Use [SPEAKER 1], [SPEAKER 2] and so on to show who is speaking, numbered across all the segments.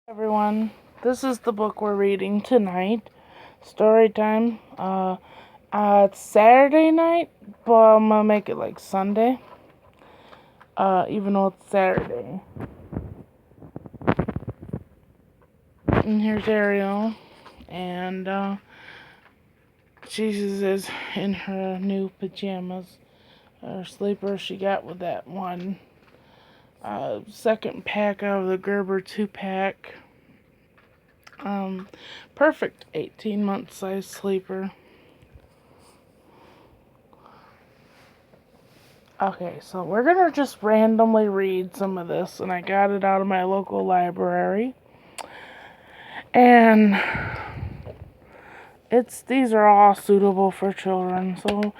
[SPEAKER 1] Everyone, this is the book we're reading tonight. Story time. It's Saturday night, but I'm gonna make it like Sunday. Even though it's Saturday. And here's Ariel, and Jesus is in her new pajamas, her sleeper she got with that one second pack out of the Gerber 2-pack. Perfect 18-month size sleeper. Okay, so we're gonna just randomly read some of this, and I got it out of my local library. And these are all suitable for children, so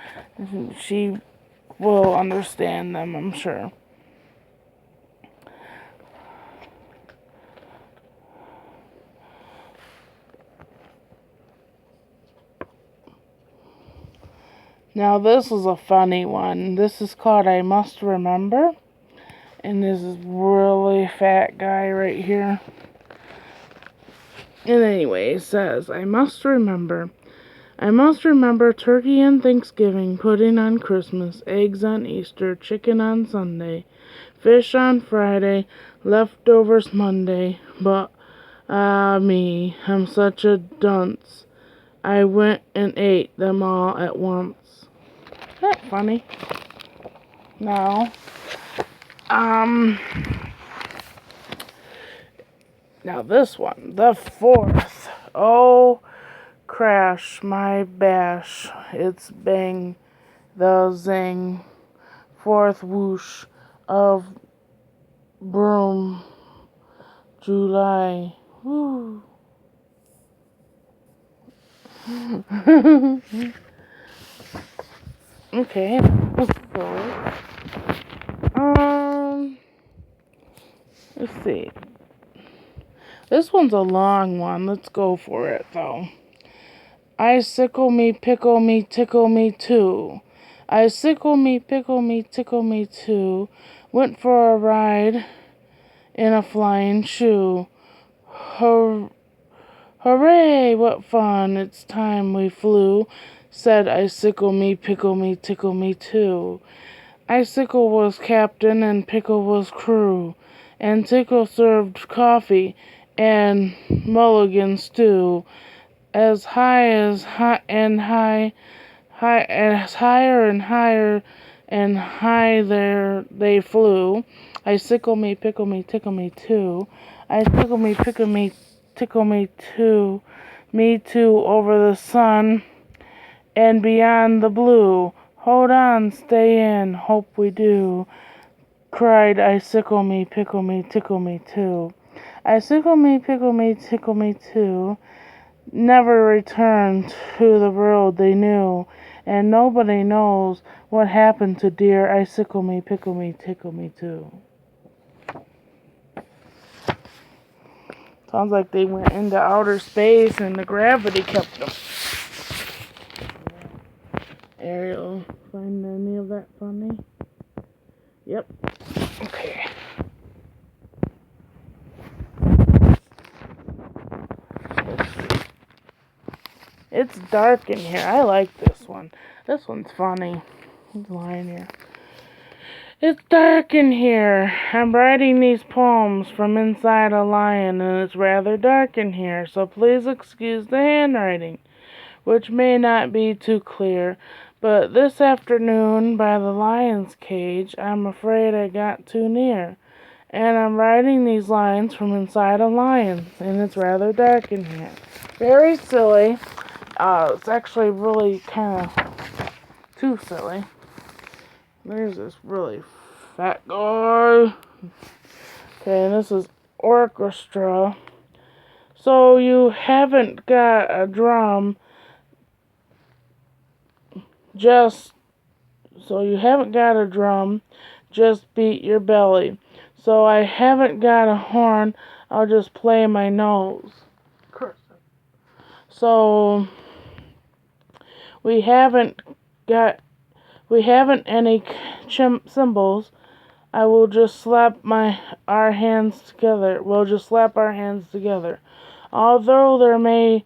[SPEAKER 1] she will understand them, I'm sure. Now this is a funny one. This is called I Must Remember. And this is really fat guy right here. And anyway, it says, I must remember turkey on Thanksgiving, pudding on Christmas, eggs on Easter, chicken on Sunday, fish on Friday, leftovers Monday. But, me, I'm such a dunce. I went and ate them all at once. Isn't that funny? Now, now this one, the fourth. Oh, crash my bash. It's bang, the zing. Fourth whoosh of broom. July. Woo. Okay. Let's see. This one's a long one. Let's go for it, though. I sickle me, pickle me, tickle me, too. I sickle me, pickle me, tickle me, too. Went for a ride in a flying shoe. Hooray, what fun, it's time we flew. Said Icicle me, pickle me, tickle me, too. Icicle was captain and Pickle was crew. And Tickle served coffee and mulligan stew. As high as high and high as higher and higher and high there they flew. I sickle me, pickle me, tickle me too. I sickle me, pickle me, tickle me too. Me too over the sun and beyond the blue. Hold on, stay in, hope we do. Cried I sickle me, pickle me, tickle me too. I sickle me, pickle me, tickle me too. Never returned to the world they knew, and nobody knows what happened to dear Icicle me, pickle me, tickle me too. Sounds like they went into outer space and the gravity kept them. Ariel, find any of that funny? Yep. Okay. It's dark in here. I like this one. This one's funny. There's a line here. It's dark in here. I'm writing these poems from inside a lion, and it's rather dark in here, so please excuse the handwriting, which may not be too clear. But this afternoon, by the lion's cage, I'm afraid I got too near. And I'm writing these lines from inside a lion, and it's rather dark in here. Very silly. It's actually really kind of too silly. There's this really fat guy. Okay, and this is Orchestra. So you haven't got a drum, just beat your belly. So I haven't got a horn, I'll just play my nose. So we haven't any cymbals, I will just slap our hands together. We'll just slap our hands together. Although there may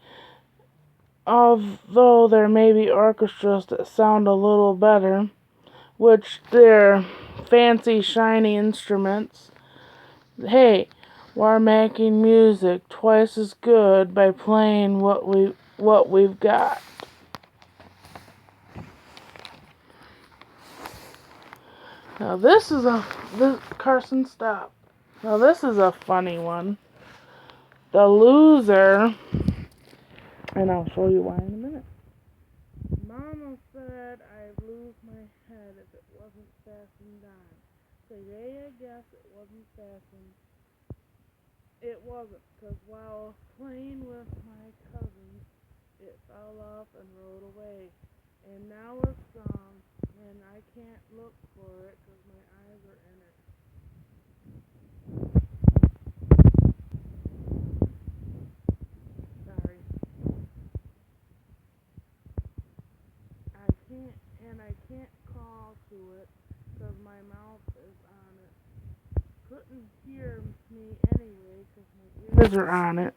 [SPEAKER 1] although there may be orchestras that sound a little better, which they're fancy shiny instruments. Hey, we're making music twice as good by playing what we've got. Now this Carson, stop. Now this is a funny one. The loser, and I'll show you why in a minute. Mama said I'd lose my head if it wasn't fastened on. Today I guess it wasn't fastened. It wasn't, 'cause while playing with my cousins, it fell off and rode away. And now it's gone, and I can't look for it 'cause my eyes are in it. Sorry. I can't call to it 'cause my mouth is on it. Couldn't hear me anyway 'cause my ears are on it.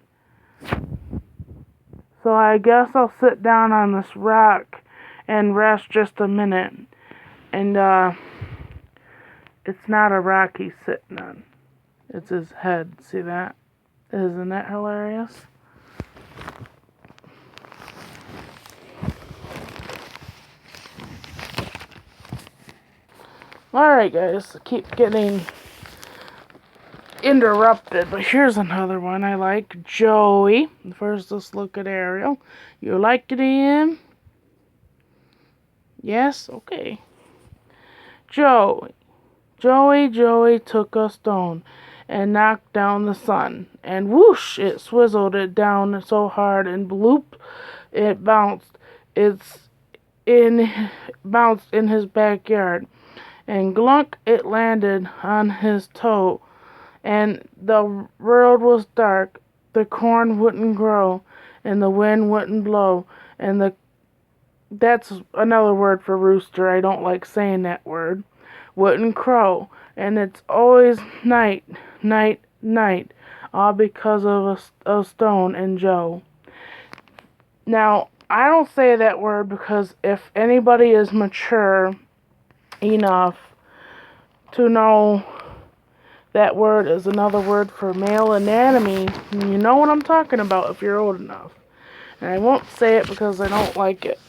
[SPEAKER 1] So I guess I'll sit down on this rock and rest just a minute. And it's not a rock he's sitting on. It's his head. See that? Isn't that hilarious? Alright guys, keep getting interrupted, but here's another one I like. Joey. First, let's look at Ariel. You like it, Ian? Yes? Okay. Joey. Joey took a stone and knocked down the sun, and whoosh, it swizzled it down so hard, and bloop, it bounced. Bounced in his backyard, and glunk, it landed on his toe. And the world was dark, the corn wouldn't grow, and the wind wouldn't blow, and that's another word for rooster, I don't like saying that word, wouldn't crow, and it's always night, night, night, all because of a stone and Joe. Now, I don't say that word because if anybody is mature enough to know that word is another word for male anatomy, you know what I'm talking about if you're old enough. And I won't say it because I don't like it.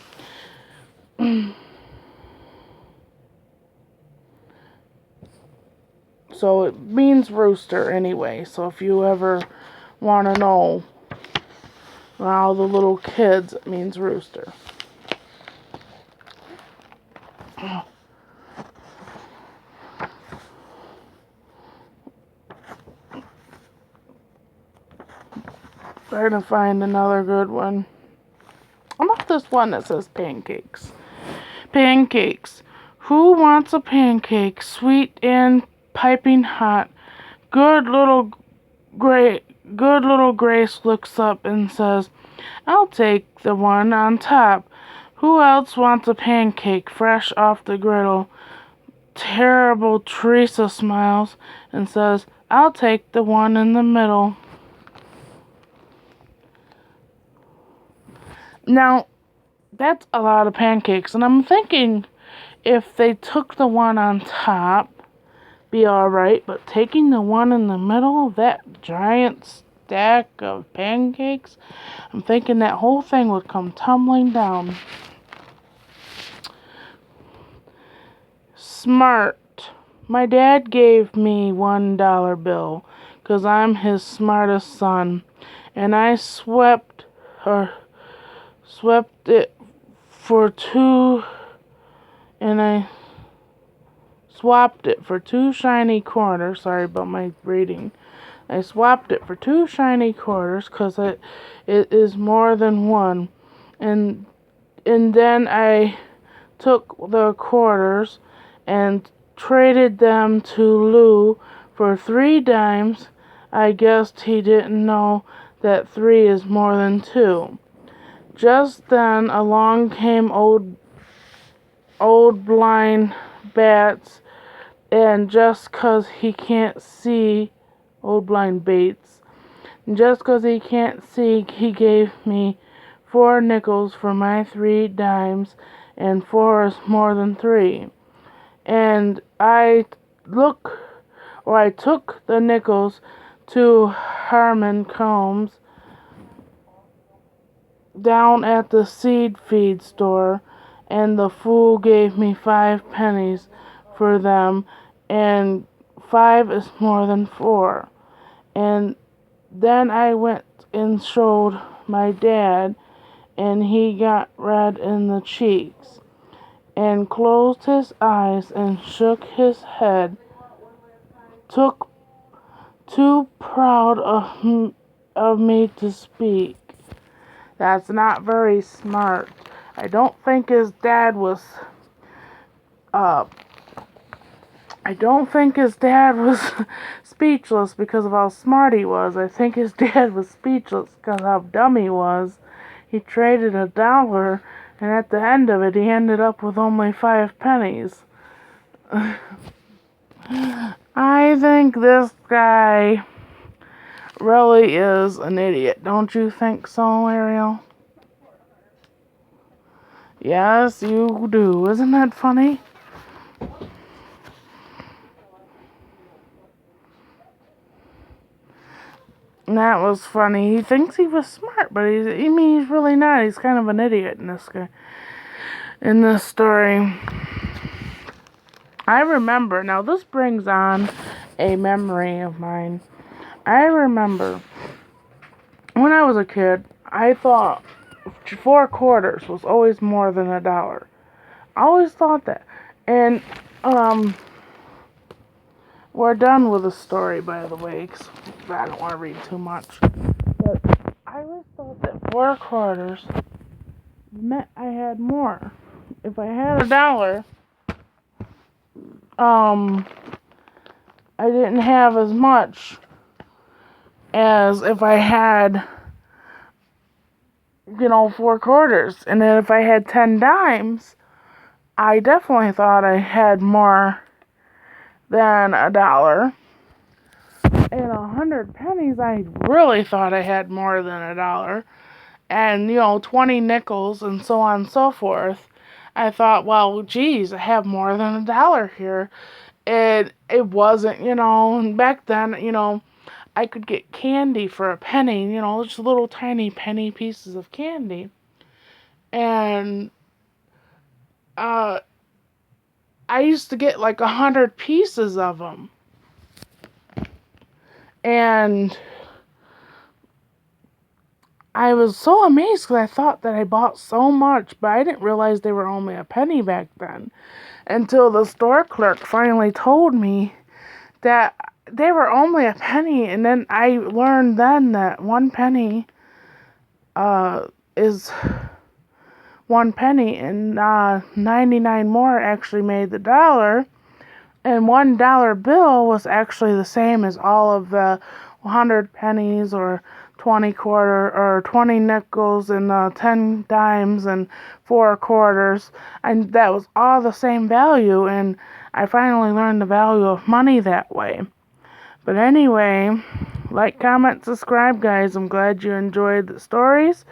[SPEAKER 1] So it means rooster anyway. So if you ever want to know, all the little kids, it means rooster. Trying to find another good one. How about this one that says pancakes? Pancakes. Who wants a pancake, sweet and piping hot? Good little Grace looks up and says, I'll take the one on top. Who else wants a pancake, fresh off the griddle? Terrible Teresa smiles and says, I'll take the one in the middle. Now, that's a lot of pancakes, and I'm thinking if they took the one on top, be alright, but taking the one in the middle, that giant stack of pancakes, I'm thinking that whole thing would come tumbling down. Smart. My dad gave me $1 bill, 'cause I'm his smartest son, and I swept it for two, and I swapped it for two shiny quarters. Sorry about my reading. I swapped it for two shiny quarters, 'cause it is more than one. And then I took the quarters and traded them to Lou for 3 dimes. I guessed he didn't know that 3 is more than 2. Just then along came old blind Bats And just 'cause he can't see, Old Blind Bates, just 'cause he can't see, he gave me 4 nickels for my 3 dimes, and 4 is more than 3. And I took the nickels to Harmon Combs down at the seed feed store, and the fool gave me 5 pennies for them, and 5 is more than 4. And then I went and showed my dad, and he got red in the cheeks, and closed his eyes, and shook his head, took too proud of me to speak. That's not very smart. I don't think his dad was uh I don't think his dad was speechless because of how smart he was. I think his dad was speechless because of how dumb he was. He traded $1, and at the end of it, he ended up with only 5 pennies. I think this guy really is an idiot. Don't you think so, Ariel? Yes, you do. Isn't that funny? That was funny. He thinks he was smart, but he's really not. He's kind of an idiot in this story. I remember, now this brings on a memory of mine. I remember when I was a kid, I thought 4 quarters was always more than $1. I always thought that. And, we're done with the story, by the way, because I don't want to read too much. But I always thought that 4 quarters meant I had more. If I had $1, I didn't have as much as if I had, 4 quarters. And then if I had 10 dimes, I definitely thought I had more than $1. And 100 pennies, I really thought I had more than $1. And, 20 nickels and so on and so forth. I thought, well, geez, I have more than $1 here. And it wasn't, and back then, I could get candy for a penny, just little tiny penny pieces of candy. And I used to get like 100 pieces of them. And I was so amazed because I thought that I bought so much, but I didn't realize they were only a penny back then. Until the store clerk finally told me that they were only a penny, and then I learned then that 1 penny is 1 penny, and 99 more actually made the $1, and $1 bill was actually the same as all of the 100 pennies or 20 nickels and 10 dimes and 4 quarters, and that was all the same value. And I finally learned the value of money that way. But anyway, like, comment, subscribe, guys. I'm glad you enjoyed the stories.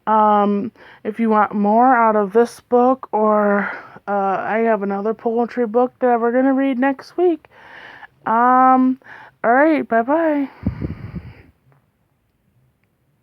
[SPEAKER 1] If you want more out of this book, or I have another poetry book that we're gonna read next week. Alright, bye bye.